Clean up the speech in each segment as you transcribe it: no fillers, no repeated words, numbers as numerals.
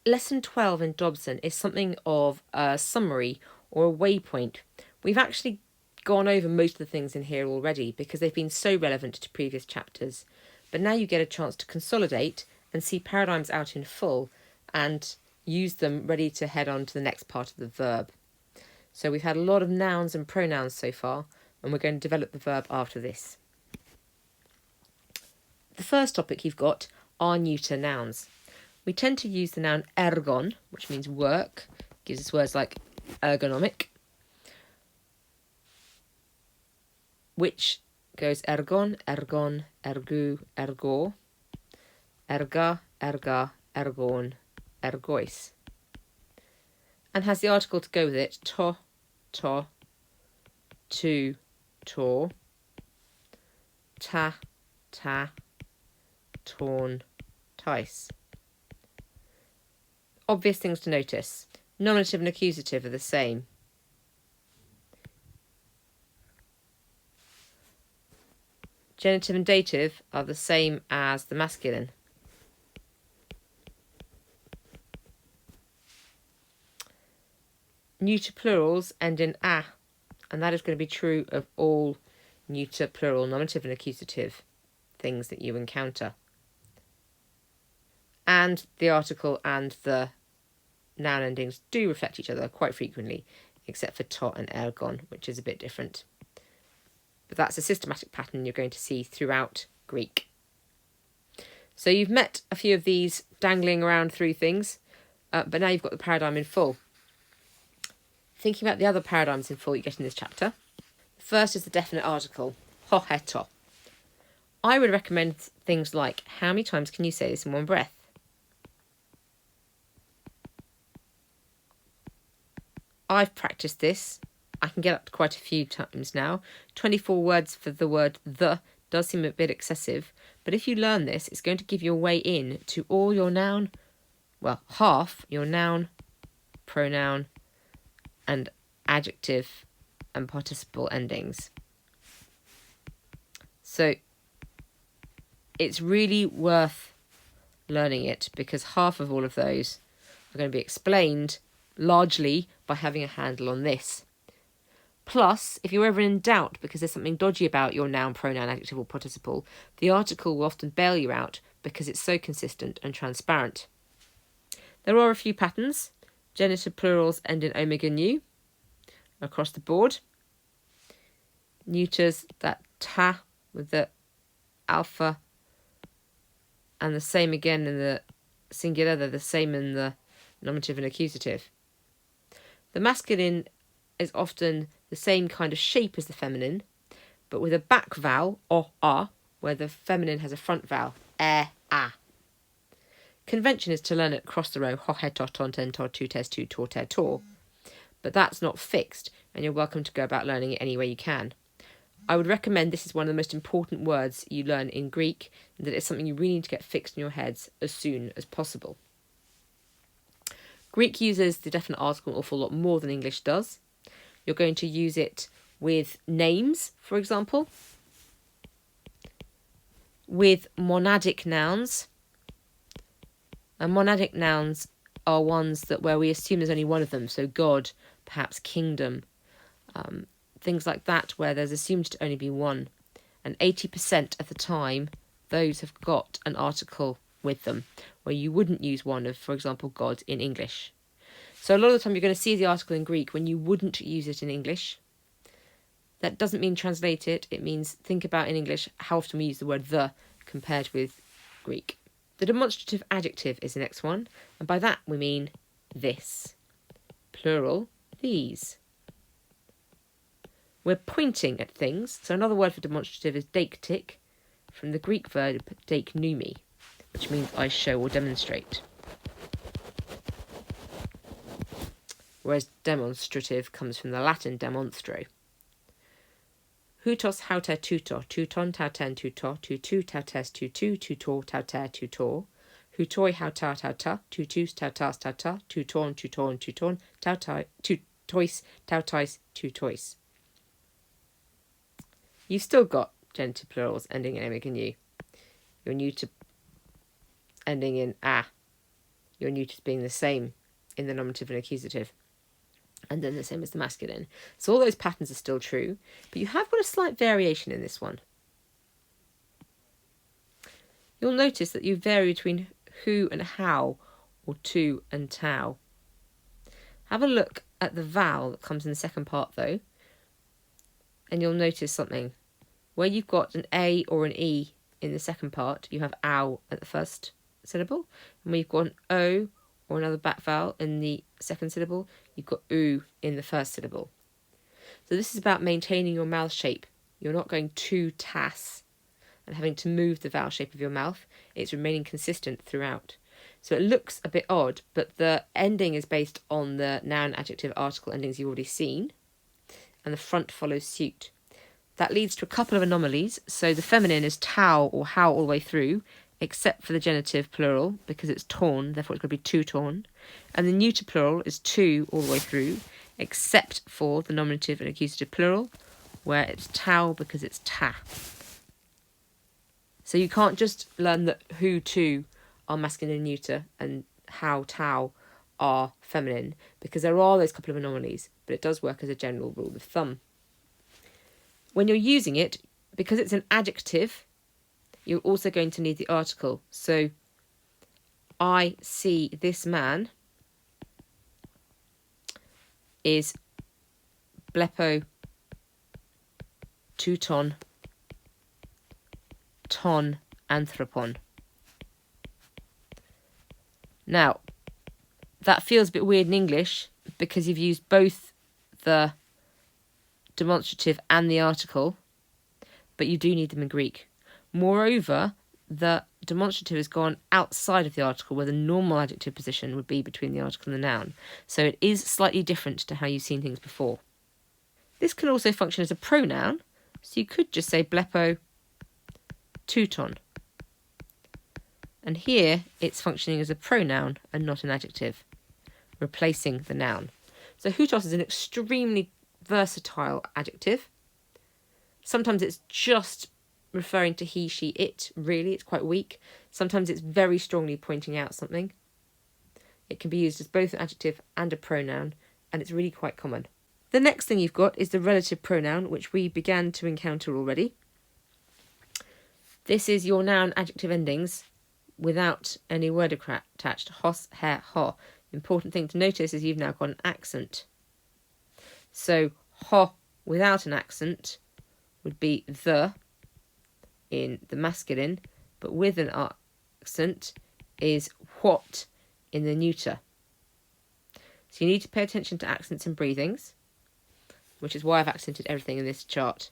Lesson 12 in Dobson is something of a summary or a waypoint. We've actually gone over most of the things in here already because they've been so relevant to previous chapters. But now you get a chance to consolidate and see paradigms out in full and use them ready to head on to the next part of the verb. So we've had a lot of nouns and pronouns so far, and we're going to develop the verb after this. The first topic you've got are neuter nouns. We tend to use the noun ergon, which means work, gives us words like ergonomic, which goes ergon, ergon, ergu, ergo, erga, erga, ergon, ergois, and has the article to go with it, to, to, ta, torn, tice. Obvious things to notice. Nominative and accusative are the same. Genitive and dative are the same as the masculine. Neuter plurals end in a, and that is going to be true of all neuter plural nominative and accusative things that you encounter. And the article and the noun endings do reflect each other quite frequently, except for to and ergon, which is a bit different. But that's a systematic pattern you're going to see throughout Greek. So you've met a few of these dangling around through things, but now you've got the paradigm in full. Thinking about the other paradigms in full you get in this chapter. The first is the definite article, ho heto. I would recommend things like, how many times can you say this in one breath? I've practiced this. I can get up to quite a few times now. 24 words for the word the does seem a bit excessive, but if you learn this, it's going to give you a way in to all your noun, well, half your noun, pronoun, and adjective and participle endings. So it's really worth learning it because half of all of those are going to be explained largely by having a handle on this. Plus, if you're ever in doubt because there's something dodgy about your noun, pronoun, adjective or participle, the article will often bail you out because it's so consistent and transparent. There are a few patterns. Genitive plurals end in omega nu across the board. Neuters, that ta with the alpha, and the same again in the singular, they're the same in the nominative and accusative. The masculine is often the same kind of shape as the feminine, but with a back vowel, o, a, where the feminine has a front vowel, e, a. Convention is to learn it across the row, ho, he, to, ton, ten, to, tu, tes, tu, tor, te, tor. But that's not fixed, and you're welcome to go about learning it any way you can. I would recommend this is one of the most important words you learn in Greek, and that it's something you really need to get fixed in your heads as soon as possible. Greek uses the definite article an awful lot more than English does. You're going to use it with names, for example, with monadic nouns. And monadic nouns are ones that where we assume there's only one of them, so God, perhaps kingdom, things like that where there's assumed to only be one. And 80% of the time, those have got an article with them, where you wouldn't use one of, for example, God in English. So a lot of the time you're going to see the article in Greek when you wouldn't use it in English. That doesn't mean translate it. It means think about in English how often we use the word the compared with Greek. The demonstrative adjective is the next one, and by that we mean this. Plural, these. We're pointing at things, so another word for demonstrative is deictic, from the Greek verb deiknoumi, which means I show or demonstrate. Whereas demonstrative comes from the Latin demonstro. Houtos hauter tutor, tuton tauten tutor, tutu tautes tutu, tutor tauter tutor, hutoi hautar tauta, tutus tautas tauta, tuton tuton tuton, tautai tutois tautais tutois. You've still got genitive plurals ending in omega nu. Your neuter ending in a. your neuters being the same in the nominative and accusative, and then the same as the masculine. So all those patterns are still true, but you have got a slight variation in this one. You'll notice that you vary between who and how, or to and tau. Have a look at the vowel that comes in the second part though, and you'll notice something. Where you've got an A or an E in the second part, you have ow at the first syllable, and when you've got an O or another back vowel in the second syllable, you've got oo in the first syllable. So this is about maintaining your mouth shape. You're not going too tas and having to move the vowel shape of your mouth. It's remaining consistent throughout. So it looks a bit odd, but the ending is based on the noun, adjective, article endings you've already seen, and the front follows suit. That leads to a couple of anomalies. So the feminine is tau or how all the way through, except for the genitive plural, because it's torn, therefore it's going to be two torn. And the neuter plural is two all the way through, except for the nominative and accusative plural, where it's tau because it's ta. So you can't just learn that who, to are masculine and neuter and how, tau are feminine, because there are those couple of anomalies, but it does work as a general rule of thumb. When you're using it, because it's an adjective, you're also going to need the article. So, I see this man is blepo touton ton anthropon. Now, that feels a bit weird in English because you've used both the demonstrative and the article, but you do need them in Greek. Moreover, the demonstrative has gone outside of the article where the normal adjective position would be between the article and the noun. So it is slightly different to how you've seen things before. This can also function as a pronoun, so you could just say blepo touton. And here it's functioning as a pronoun and not an adjective, replacing the noun. So houtos is an extremely versatile adjective. Sometimes it's just referring to he, she, it, really, it's quite weak. Sometimes it's very strongly pointing out something. It can be used as both an adjective and a pronoun, and it's really quite common. The next thing you've got is the relative pronoun, which we began to encounter already. This is your noun adjective endings without any word attached. Hos, her, ho. Important thing to notice is you've now got an accent. So ho without an accent would be the in the masculine, but with an accent is what in the neuter. So you need to pay attention to accents and breathings, which is why I've accented everything in this chart.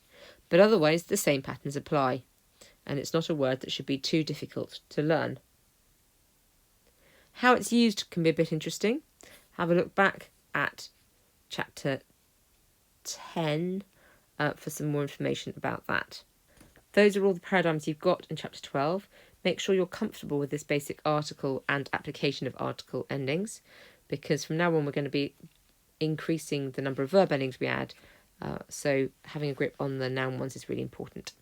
But otherwise, the same patterns apply, and it's not a word that should be too difficult to learn. How it's used can be a bit interesting. Have a look back at chapter 10 for some more information about that. Those are all the paradigms you've got in chapter 12. Make sure you're comfortable with this basic article and application of article endings, because from now on we're going to be increasing the number of verb endings we add, so having a grip on the noun ones is really important.